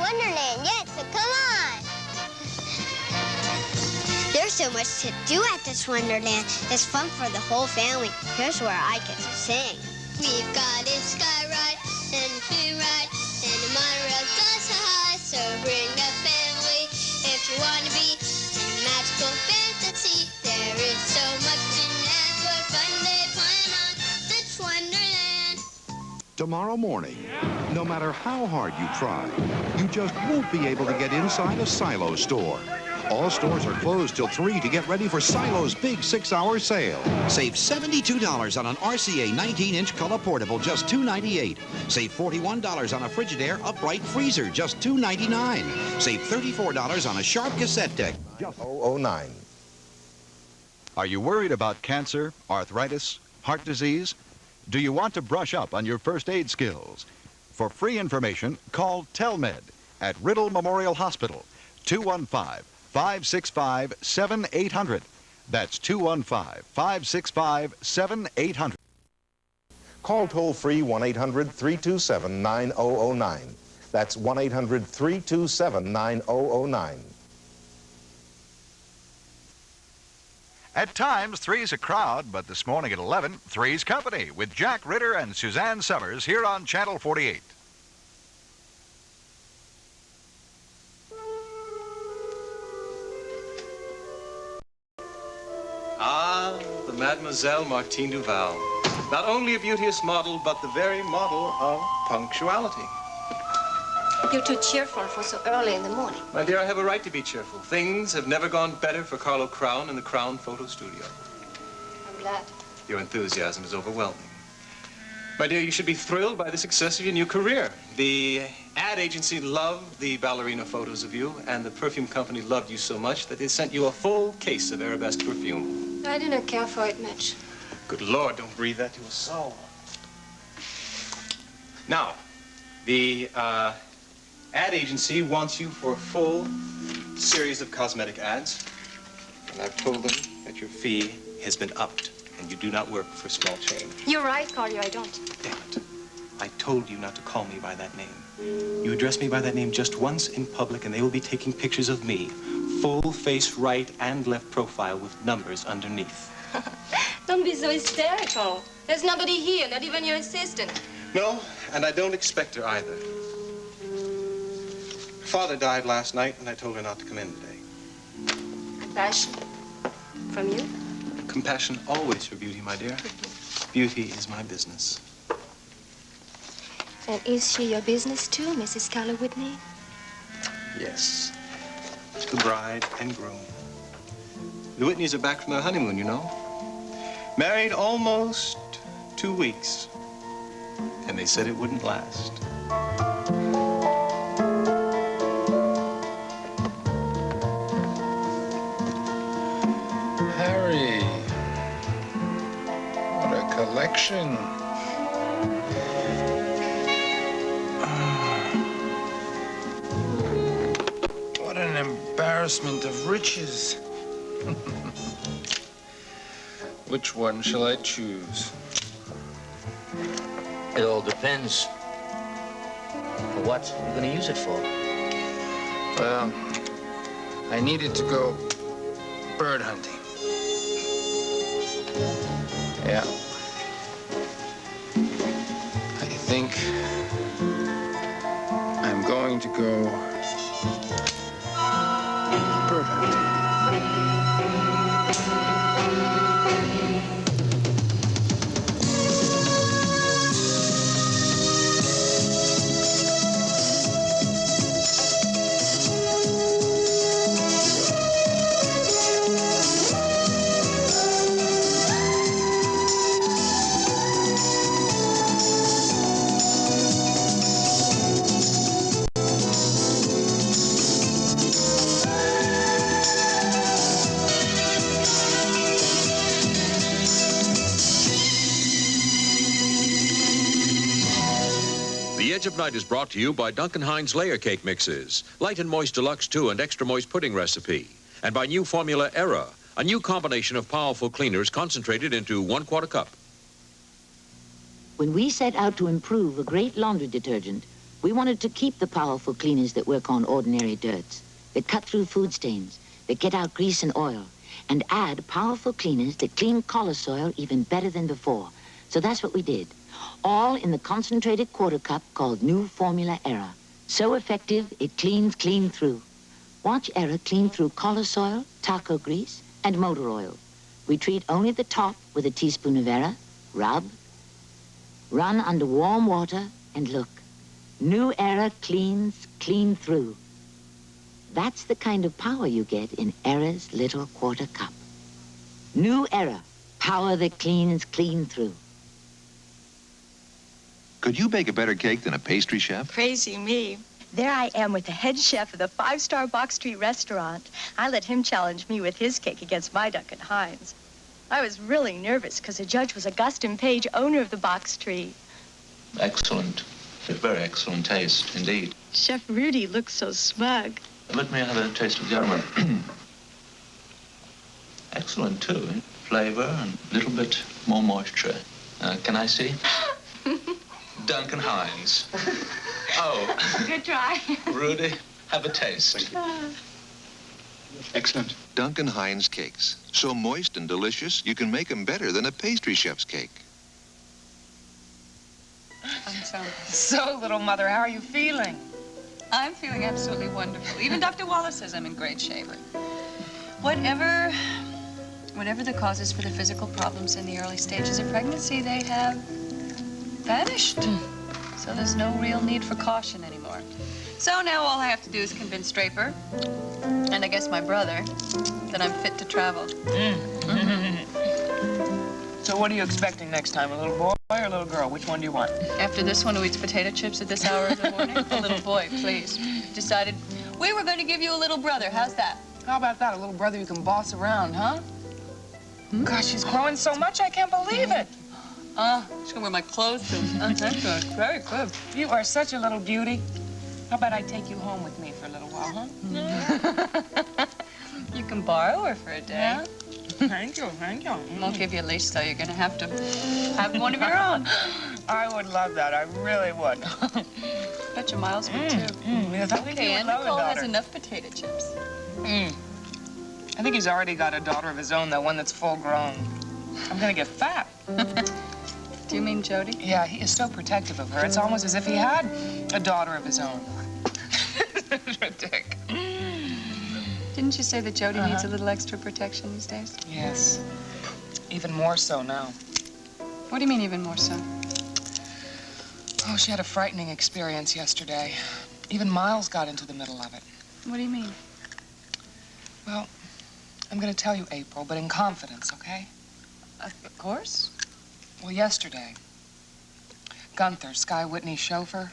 Wonderland yet, so come on. There's so much to do at this Wonderland. It's fun for the whole family. Here's where I get to sing. We've got a sky ride and a train ride and a monorail goes so high. So bring the family if you want to be in magical fantasy. There is so much in that for fun they plan on this Wonderland. Tomorrow morning, no matter how hard you try, you just won't be able to get inside a Silo store. All stores are closed till 3 to get ready for Silo's big 6-hour sale. Save $72 on an RCA 19-inch color portable, just $2.98. Save $41 on a Frigidaire upright freezer, just $2.99. Save $34 on a Sharp cassette deck, just $0.09. Are you worried about cancer, arthritis, heart disease? Do you want to brush up on your first aid skills? For free information, call TELMED at Riddle Memorial Hospital, 215-565-7800. That's 215-565-7800. Call toll-free 1-800-327-9009. That's 1-800-327-9009. At times, three's a crowd, but this morning at 11, Three's Company with Jack Ritter and Suzanne Summers here on Channel 48. Ah, the Mademoiselle Martine Duval. Not only a beauteous model, but the very model of punctuality. You're too cheerful for so early in the morning. My dear, I have a right to be cheerful. Things have never gone better for Carlo Crown in the Crown Photo Studio. I'm glad. Your enthusiasm is overwhelming. My dear, you should be thrilled by the success of your new career. The ad agency loved the ballerina photos of you, and the perfume company loved you so much that they sent you a full case of Arabesque perfume. I do not care for it much. Good Lord, don't breathe that to a soul. Now, the ad agency wants you for a full series of cosmetic ads, and I've told them that your fee has been upped, and you do not work for small change. You're right, Carlo, I don't. Damn it. I told you not to call me by that name. You address me by that name just once in public, and they will be taking pictures of me. Full face right and left profile with numbers underneath. Don't be so hysterical. There's nobody here, not even your assistant. No, and I don't expect her either. Father died last night, and I told her not to come in today. Compassion. From you? Compassion always for beauty, my dear. Beauty is my business. And is she your business too, Mrs. Scarlet Whitney? Yes. The bride and groom. The Whitneys are back from their honeymoon, you know. Married almost 2 weeks. And they said it wouldn't last. Harry, what a collection. What an embarrassment of riches. Which one shall I choose? It all depends. For what you're going to use it for. Well, I needed to go bird hunting. Yeah. I think I'm going to go bird hunting. The Edge of Night is brought to you by Duncan Hines Layer Cake Mixes, Light and Moist Deluxe 2 and Extra Moist Pudding Recipe, and by new formula Era, a new combination of powerful cleaners concentrated into 1/4 cup. When we set out to improve a great laundry detergent, We wanted to keep the powerful cleaners that work on ordinary dirts, that cut through food stains, that get out grease and oil, and add powerful cleaners that clean collar soil even better than before. So that's what we did. All in the concentrated quarter cup called New Formula Era. So effective, it cleans clean through. Watch Era clean through collar soil, taco grease, and motor oil. We treat only the top with a teaspoon of Era, rub, run under warm water, and look. New Era cleans clean through. That's the kind of power you get in Era's little quarter cup. New Era, power that cleans clean through. Could you bake a better cake than a pastry chef? Crazy me. There I am with the head chef of the 5-star Box Street restaurant. I let him challenge me with his cake against my Duncan Hines. I was really nervous because the judge was Augustine Page, owner of the Box Street. Excellent. Very excellent taste, indeed. Chef Rudy looks so smug. Let me have a taste of the aroma. Excellent, too. Flavor and a little bit more moisture. Can I see? Duncan Hines. Oh. Good try. Rudy, have a taste. Excellent. Duncan Hines cakes. So moist and delicious, you can make them better than a pastry chef's cake. So, little mother, how are you feeling? I'm feeling absolutely wonderful. Even Dr. Wallace says I'm in great shape. Whatever the causes for the physical problems in the early stages of pregnancy, they have vanished. So there's no real need for caution anymore. So now all I have to do is convince Draper, and I guess my brother, that I'm fit to travel. So what are you expecting next time, a little boy or a little girl? Which one do you want? After this one who eats potato chips at this hour of the morning, a little boy, please. Decided we were going to give you a little brother. How's that? How about that, a little brother you can boss around, huh? Gosh, she's growing so much, I can't believe it. She's gonna wear my clothes soon. That's good. Very good. You are such a little beauty. How about I take you home with me for a little while, huh? You can borrow her for a day. Yeah? Thank you. Won't give you a leash, though. You're gonna have to have one of your own. I would love that. I really would. Bet your Miles would, too. Yes, I think he would and love Nicole a has daughter. enough potato chips. I think he's already got a daughter of his own, though, one that's full grown. I'm gonna get fat. Do you mean Jody? Yeah, he is so protective of her. It's almost as if he had a daughter of his own. Dick. Didn't you say that Jody needs a little extra protection these days? Yes. Even more so now. What do you mean even more so? Oh, she had a frightening experience yesterday. Even Miles got into the middle of it. What do you mean? Well, I'm going to tell you, April, but in confidence, okay? Of course. Well, yesterday, Gunther, Sky Whitney's chauffeur,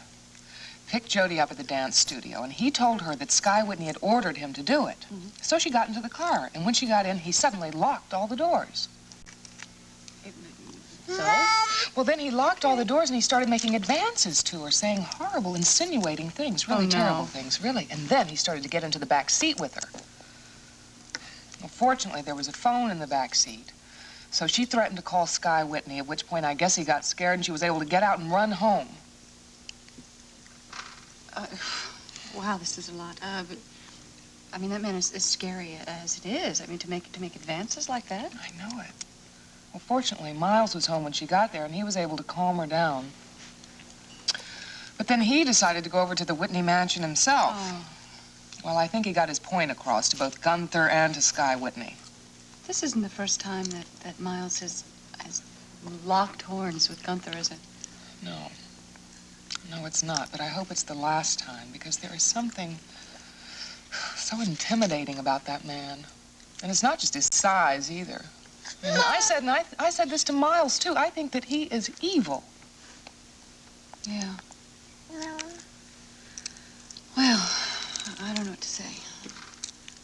picked Jody up at the dance studio, and he told her that Sky Whitney had ordered him to do it. So she got into the car, and when she got in, he suddenly locked all the doors. So? Well, then he locked all the doors, and he started making advances to her, saying horrible, insinuating things, really terrible things, really. And then he started to get into the back seat with her. Well, fortunately, there was a phone in the back seat. So she threatened to call Sky Whitney, at which point I guess he got scared and she was able to get out and run home. Wow, this is a lot. But, I mean, that man is as scary as it is. I mean, to make advances like that. I know it. Well, fortunately, Miles was home when she got there and he was able to calm her down. But then he decided to go over to the Whitney mansion himself. Oh. Well, I think he got his point across to both Gunther and to Sky Whitney. This isn't the first time that Miles has locked horns with Gunther, is it? No. No, it's not, but I hope it's the last time, because there is something so intimidating about that man. And it's not just his size, either. And I said this to Miles, too. I think that he is evil. Yeah. Well, I don't know what to say.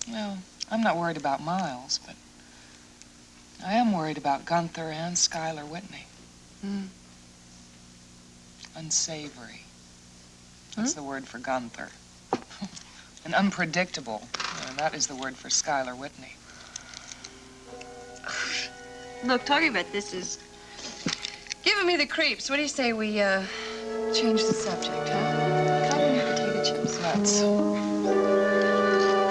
Well, I'm not worried about Miles, but I am worried about Gunther and Skylar Whitney. Unsavory. That's the word for Gunther. And unpredictable. And that is the word for Skylar Whitney. Look, talking about this is giving me the creeps. What do you say we change the subject, huh? Jim's nuts.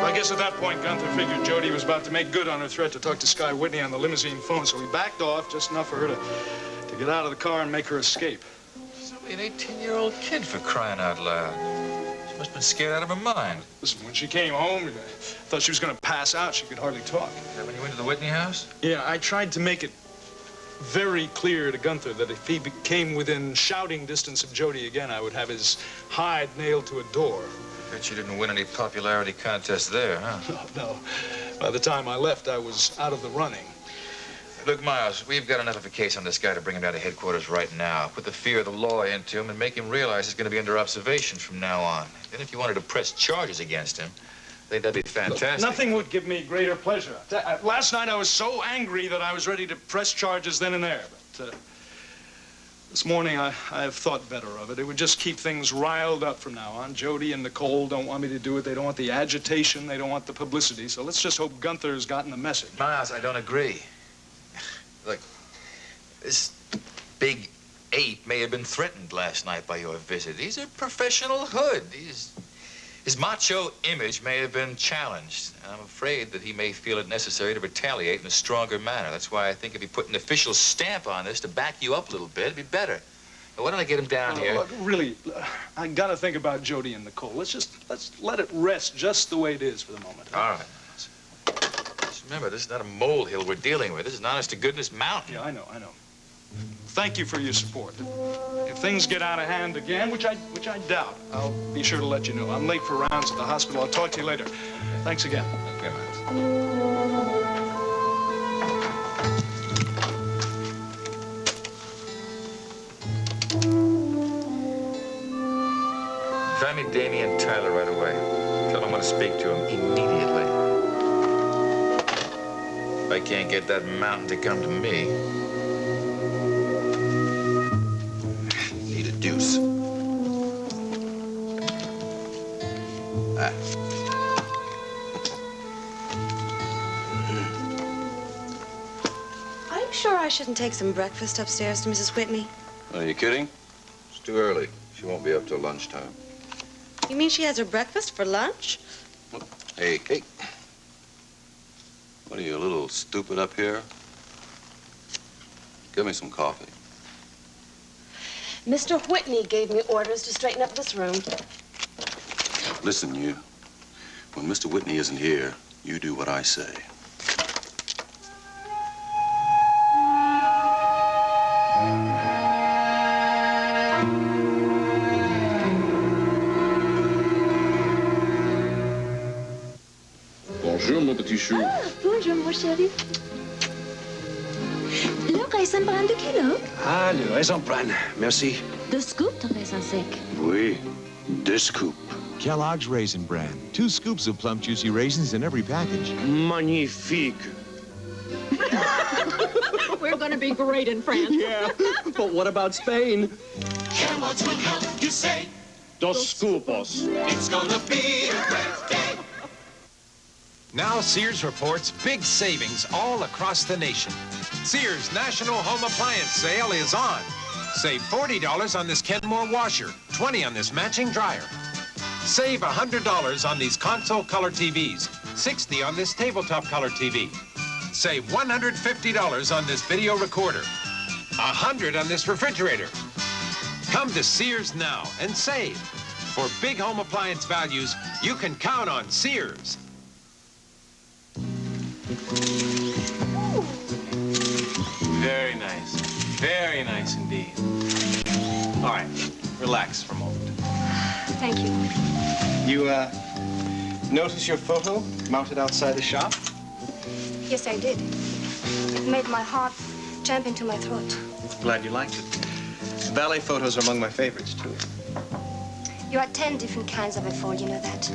I guess at that point, Gunther figured Jody was about to make good on her threat to talk to Sky Whitney on the limousine phone, so he backed off just enough for her to get out of the car and make her escape. She's only an 18-year-old kid, for crying out loud. She must have been scared out of her mind. Listen, when she came home, I thought she was going to pass out. She could hardly talk. Is that when you went to the Whitney house? Yeah, I tried to make it very clear to Gunther that if he came within shouting distance of Jody again, I would have his hide nailed to a door. Bet you didn't win any popularity contest there, huh? No. By the time I left, I was out of the running. Look, Miles, we've got enough of a case on this guy to bring him down to headquarters right now. Put the fear of the law into him and make him realize he's going to be under observation from now on. Then if you wanted to press charges against him, I think that'd be fantastic. Look, nothing would give me greater pleasure. Last night I was so angry that I was ready to press charges then and there. But this morning I have thought better of it. It would just keep things riled up from now on. Jody and Nicole don't want me to do it. They don't want the agitation. They don't want the publicity. So let's just hope Gunther's gotten the message. Miles, I don't agree. Look, this big ape may have been threatened last night by your visit. He's a professional hood. His macho image may have been challenged. I'm afraid that he may feel it necessary to retaliate in a stronger manner. That's why I think if he put an official stamp on this to back you up a little bit, it'd be better. Now, why don't I get him down here? Look, really, I gotta think about Jody and Nicole. Let's let it rest just the way it is for the moment. All right. Just remember, this is not a molehill we're dealing with. This is an honest-to-goodness mountain. Yeah, I know. Thank you for your support. If things get out of hand again, which I doubt, I'll be sure to let you know. I'm late for rounds at the hospital. I'll talk to you later. Thanks again. Okay, Miles. Try me Damien Tyler right away. Tell him I want to speak to him immediately. If I can't get that mountain to come to me, deuce. Are you sure I shouldn't take some breakfast upstairs to Mrs. Whitney? Are you kidding? It's too early. She won't be up till lunchtime. You mean she has her breakfast for lunch? Hey, Kate. What are you, a little stupid up here? Give me some coffee. Mr. Whitney gave me orders to straighten up this room. Listen, you. When Mr. Whitney isn't here, you do what I say. Bonjour, mon petit chou. Ah, bonjour, mon chéri. Le raisin bran de kilo? Ah, le raisin bran, merci. 2 scoops de raisin sec. Oui, 2 scoops. Kellogg's Raisin Bran. 2 scoops of plump, juicy raisins in every package. Magnifique. We're going to be great in France. Yeah, but what about Spain? Kellogg's will help you say. 2 scoops. It's gonna be a great day. Now Sears reports big savings all across the nation. Sears National Home Appliance Sale is on. Save $40 on this Kenmore washer, $20 on this matching dryer. Save $100 on these console color TVs, $60 on this tabletop color TV. Save $150 on this video recorder, $100 on this refrigerator. Come to Sears now and save. For big home appliance values, you can count on Sears. Very nice. Very nice indeed. All right, relax for a moment. Thank you. You, notice your photo mounted outside the shop? Yes, I did. It made my heart jump into my throat. Glad you liked it. Ballet photos are among my favorites, too. You are 10 different kinds of a fool, you know that.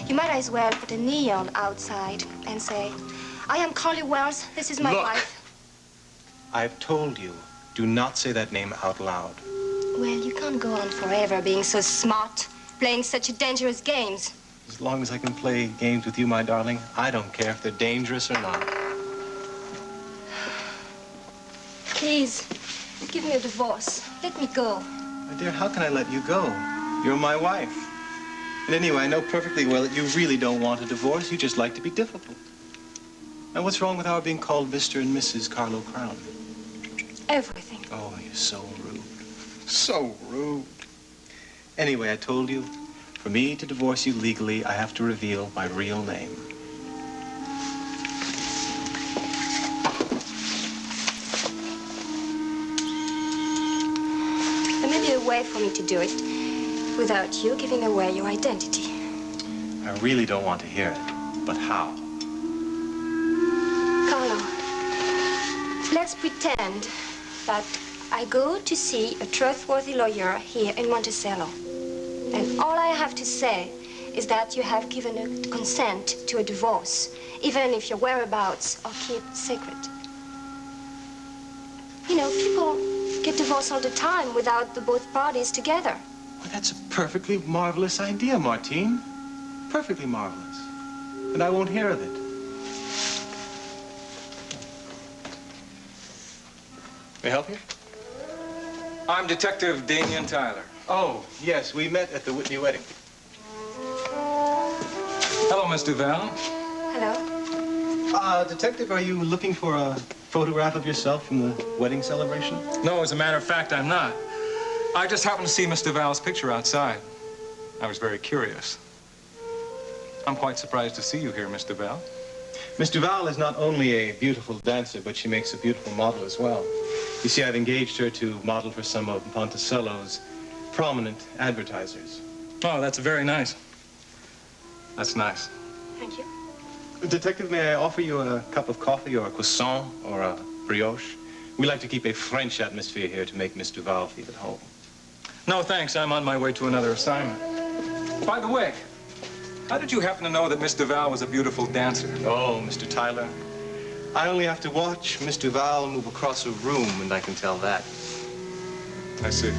You might as well put a neon outside and say, I am Carly Wells, this is my Look. wife. I've told you, do not say that name out loud. Well, you can't go on forever being so smart, playing such dangerous games. As long as I can play games with you, my darling, I don't care if they're dangerous or not. Please, give me a divorce. Let me go. My dear, how can I let you go? You're my wife. And anyway, I know perfectly well that you really don't want a divorce. You just like to be difficult. And what's wrong with our being called Mr. and Mrs. Carlo Crown? Everything. Oh, you're so rude. So rude. Anyway, I told you, for me to divorce you legally, I have to reveal my real name. There may be a way for me to do it without you giving away your identity. I really don't want to hear it, but how? Carlo, let's pretend that I go to see a trustworthy lawyer here in Monticello. And all I have to say is that you have given a consent to a divorce, even if your whereabouts are kept secret. You know, people get divorced all the time without the both parties together. Well, that's a perfectly marvelous idea, Martine. Perfectly marvelous. And I won't hear of it. May I help you? I'm Detective Damian Tyler. Oh, yes, we met at the Whitney wedding. Hello, Miss Duval. Hello. Detective, are you looking for a photograph of yourself from the wedding celebration? No, as a matter of fact, I'm not. I just happened to see Miss Duval's picture outside. I was very curious. I'm quite surprised to see you here, Miss Duval. Miss Duval is not only a beautiful dancer, but she makes a beautiful model as well. You see, I've engaged her to model for some of Monticello's prominent advertisers. Oh, that's very nice. That's nice. Thank you. Detective, may I offer you a cup of coffee or a croissant or a brioche? We like to keep a French atmosphere here to make Miss Duval feel at home. No, thanks. I'm on my way to another assignment. By the way, how did you happen to know that Miss Duval was a beautiful dancer? Oh, Mr. Tyler, I only have to watch Miss Duval move across a room and I can tell that. I see.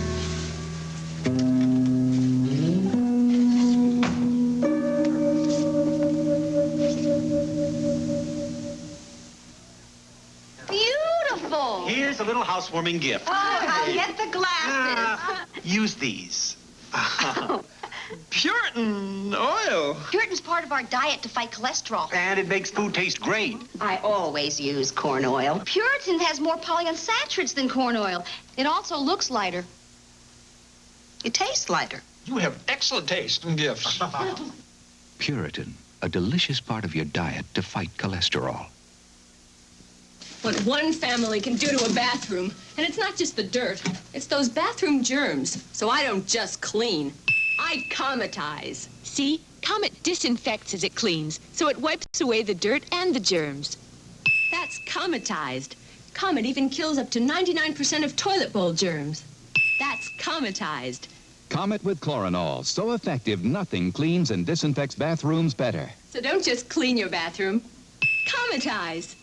Beautiful. Here's a little housewarming gift. Oh, I'll get the glasses. Use these. Puritan oil. Puritan's part of our diet to fight cholesterol. And it makes food taste great. I always use corn oil. Puritan has more polyunsaturates than corn oil. It also looks lighter. It tastes lighter. You have excellent taste in gifts. Puritan, a delicious part of your diet to fight cholesterol. What one family can do to a bathroom, and it's not just the dirt, it's those bathroom germs. So I don't just clean, I cometize. See? Comet disinfects as it cleans, so it wipes away the dirt and the germs. That's cometized. Comet even kills up to 99% of toilet bowl germs. That's cometized. Comet with Chloranol, so effective nothing cleans and disinfects bathrooms better. So don't just clean your bathroom, cometize.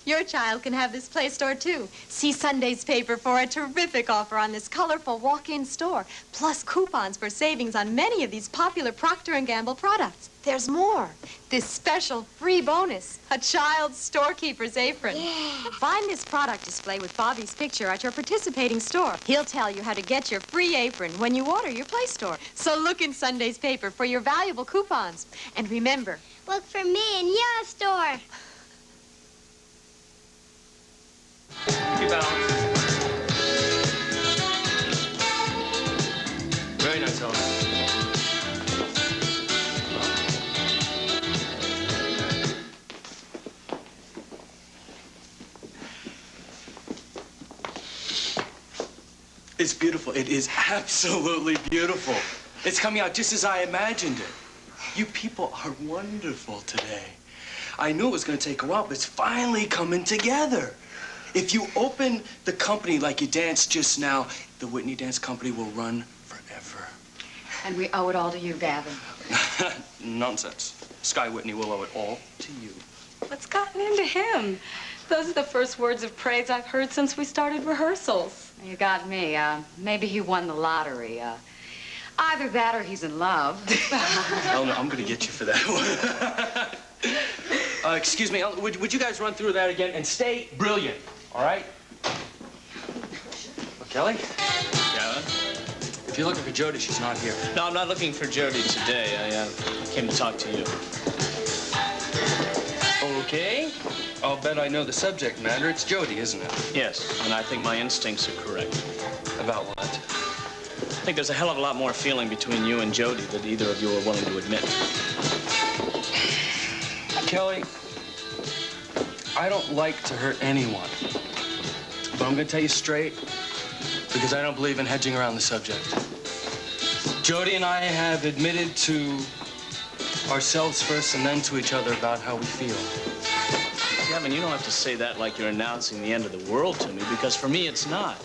Your child can have this Play Store, too. See Sunday's paper for a terrific offer on this colorful walk-in store, plus coupons for savings on many of these popular Procter & Gamble products. There's more. This special free bonus, a child's storekeeper's apron. Yeah. Find this product display with Bobby's picture at your participating store. He'll tell you how to get your free apron when you order your Play Store. So look in Sunday's paper for your valuable coupons. And remember, look for me in your store. Keep balance. Very nice, Ellen. It's beautiful. It is absolutely beautiful. It's coming out just as I imagined it. You people are wonderful today. I knew it was going to take a while, but it's finally coming together. If you open the company like you danced just now, the Whitney Dance Company will run forever. And we owe it all to you, Gavin. Nonsense. Sky Whitney will owe it all to you. What's gotten into him? Those are the first words of praise I've heard since we started rehearsals. You got me. Maybe he won the lottery. Either that or he's in love. Eleanor, I'm going to get you for that one. Excuse me, would you guys run through that again and stay brilliant, all right? Well, Kelly? Gavin? If you're looking for Jody, she's not here. No, I'm not looking for Jody today. I came to talk to you. Okay. I'll bet I know the subject matter. It's Jody, isn't it? Yes, and I think my instincts are correct. About what? I think there's a hell of a lot more feeling between you and Jody than either of you are willing to admit. Kelly, I don't like to hurt anyone. But I'm going to tell you straight, because I don't believe in hedging around the subject. Jody and I have admitted to ourselves first and then to each other about how we feel. Kevin, you don't have to say that like you're announcing the end of the world to me, because for me, it's not.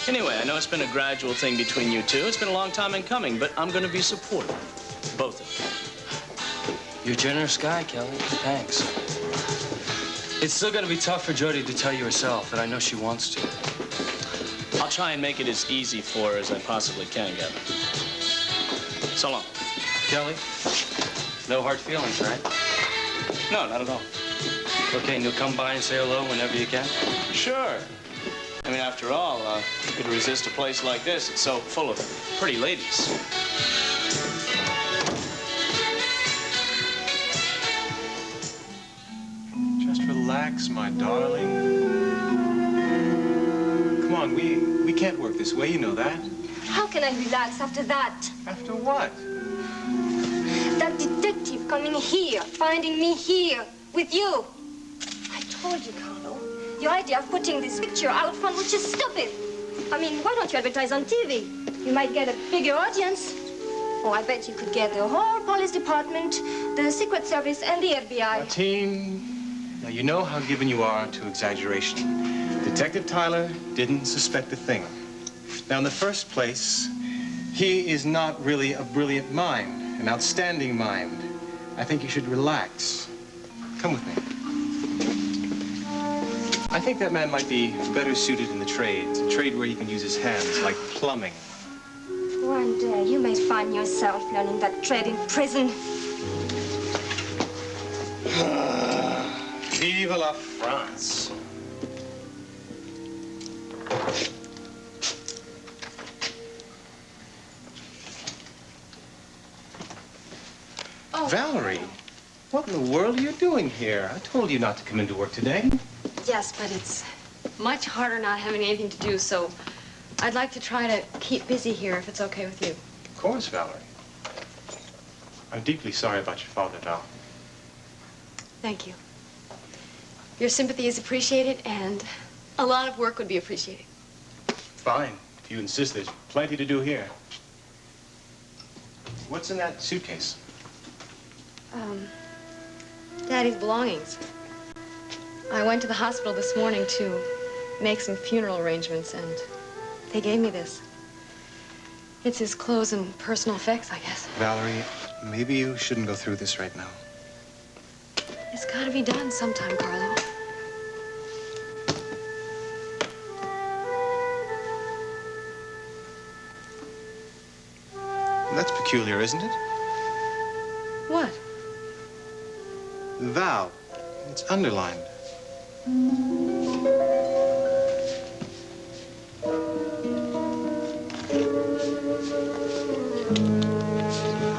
Anyway, I know it's been a gradual thing between you two. It's been a long time in coming, but I'm going to be supportive. Both of you. You're a generous guy, Kelly. Thanks. It's still going to be tough for Jody to tell you herself, but I know she wants to. I'll try and make it as easy for her as I possibly can, Kevin. So long. Kelly, no hard feelings, right? No, not at all. Okay, and you'll come by and say hello whenever you can? Sure. I mean, after all, you could resist a place like this. It's so full of pretty ladies. Just relax, my darling. Come on, we can't work this way, you know that. How can I relax after that? After what? That detective coming here, finding me here with you. I told you, Carlo, your idea of putting this picture out front was just stupid. I mean, why don't you advertise on TV? You might get a bigger audience. Oh, I bet you could get the whole police department, the Secret Service, and the FBI. Martine, now you know how given you are to exaggeration. Detective Tyler didn't suspect a thing. Now, in the first place, he is not really a brilliant mind, an outstanding mind. I think you should relax. Come with me. I think that man might be better suited in the trades, a trade where he can use his hands, like plumbing. One day, you may find yourself learning that trade in prison. Vive la France. Oh. Valerie, what in the world are you doing here? I told you not to come into work today. Yes, but it's much harder not having anything to do, so I'd like to try to keep busy here if it's okay with you. Of course, Valerie. I'm deeply sorry about your father, Val. Thank you. Your sympathy is appreciated, and a lot of work would be appreciated. Fine. If you insist, there's plenty to do here. What's in that suitcase? Daddy's belongings. I went to the hospital this morning to make some funeral arrangements, and they gave me this. It's his clothes and personal effects, I guess. Valerie, maybe you shouldn't go through this right now. It's gotta be done sometime, Carlo. That's peculiar, isn't it? What? Val. It's underlined.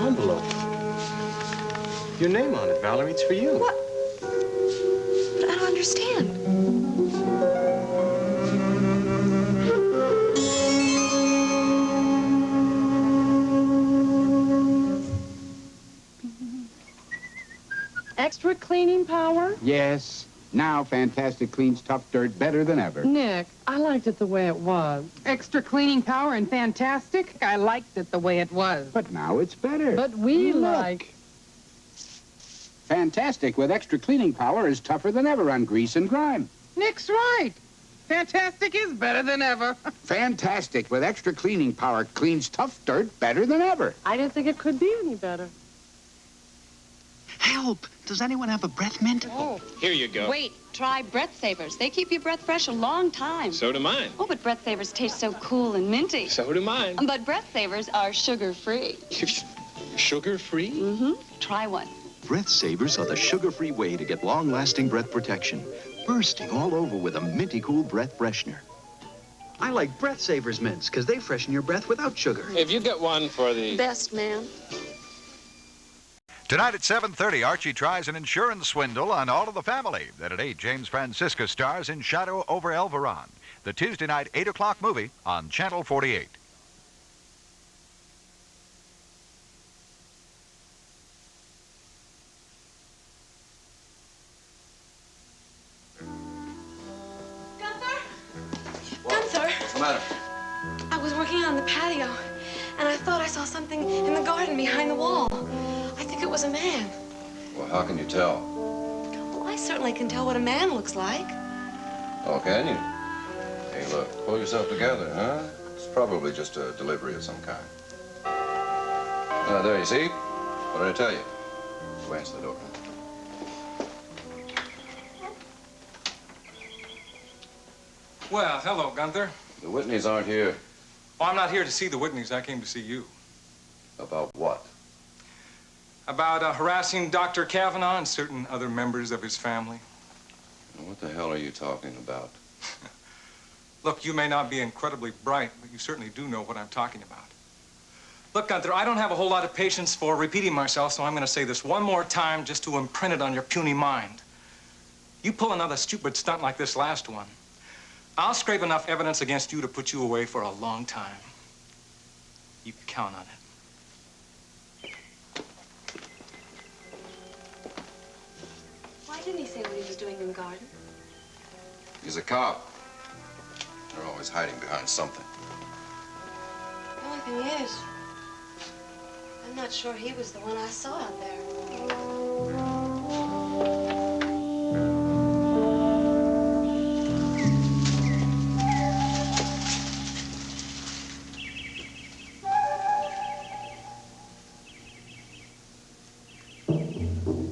Envelope. Your name on it, Valerie. It's for you. What? But I don't understand. Extra cleaning power? Yes. Now Fantastic cleans tough dirt better than ever. Nick, I liked it the way it was. Extra cleaning power and Fantastic? I liked it the way it was. But now it's better. But we Look. like... Fantastic with extra cleaning power is tougher than ever on grease and grime. Nick's right. Fantastic is better than ever. Fantastic with extra cleaning power cleans tough dirt better than ever. I didn't think it could be any better. Help! Does anyone have a breath mint? Oh. Here you go. Wait, try Breath Savers. They keep your breath fresh a long time. So do mine. Oh, but Breath Savers taste so cool and minty. So do mine. But Breath Savers are sugar-free. Sugar-free? Mm-hmm. Try one. Breath Savers are the sugar-free way to get long-lasting breath protection, bursting all over with a minty cool breath freshener. I like Breath Savers mints because they freshen your breath without sugar. If you get one for the... Best man. Tonight at 7:30, Archie tries an insurance swindle on all of the family. Then at 8, James Francisca stars in Shadow over Elveron, the Tuesday night 8 o'clock movie on Channel 48. Gunther, What's the matter? I was working on the patio, and I thought I saw something in the garden behind the wall. I think it was a man. Well, how can you tell? Well, I certainly can tell what a man looks like. Oh, can you? Hey, look, pull yourself together, huh? It's probably just a delivery of some kind. There, you see? What did I tell you? Go answer the door. Well, hello, Gunther. The Whitneys aren't here. Well, I'm not here to see the Whitneys. I came to see you. About what? About harassing Dr. Kavanaugh and certain other members of his family. What the hell are you talking about? Look, you may not be incredibly bright, but you certainly do know what I'm talking about. Look, Gunther, I don't have a whole lot of patience for repeating myself, so I'm going to say this one more time just to imprint it on your puny mind. You pull another stupid stunt like this last one, I'll scrape enough evidence against you to put you away for a long time. You can count on it. Why didn't he say what he was doing in the garden? He's a cop. They're always hiding behind something. The only thing is, I'm not sure he was the one I saw out there.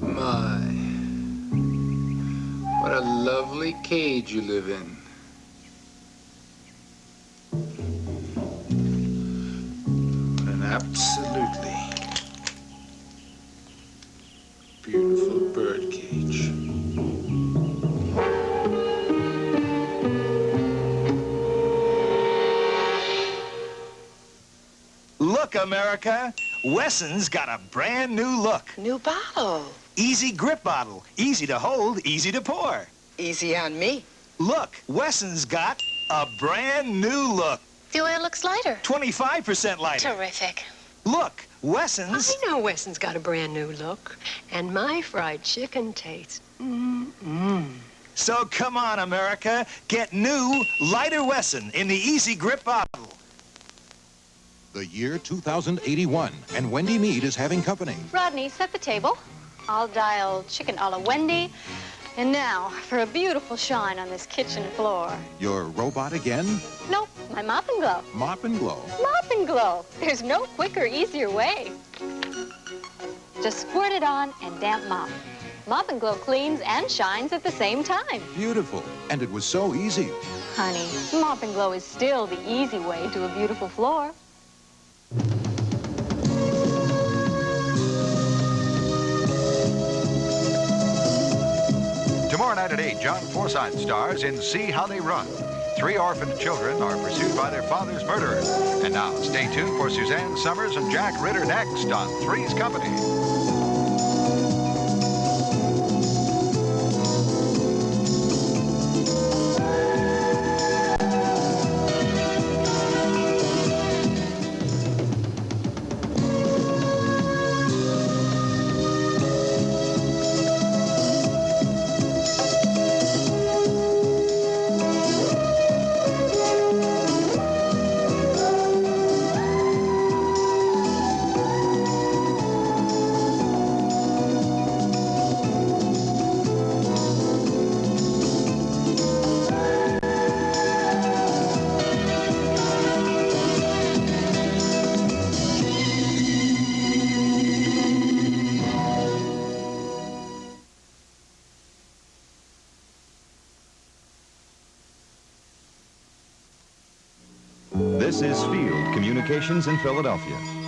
My, what a lovely cage you live in. An absolutely beautiful bird cage. Look, America, Wesson's got a brand new look. New bottle. Easy grip bottle. Easy to hold, easy to pour. Easy on me. Look, Wesson's got a brand new look. The oil looks lighter. 25% lighter. Terrific. Look, Wesson's... I know Wesson's got a brand new look. And my fried chicken tastes... Mm-mm. So come on, America. Get new, lighter Wesson in the Easy Grip bottle. The year 2081, and Wendy Mead is having company. Rodney, set the table. I'll dial chicken a la Wendy. And now, for a beautiful shine on this kitchen floor. Your robot again? Nope, my mop and glow. Mop and glow. Mop and glow. There's no quicker, easier way. Just squirt it on and damp mop. Mop and glow cleans and shines at the same time. Beautiful. And it was so easy. Honey, mop and glow is still the easy way to a beautiful floor. Tomorrow night at 8, John Forsythe stars in See How They Run. 3 orphaned children are pursued by their father's murderer. And now, stay tuned for Suzanne Summers and Jack Ritter next on Three's Company. This is Field Communications in Philadelphia.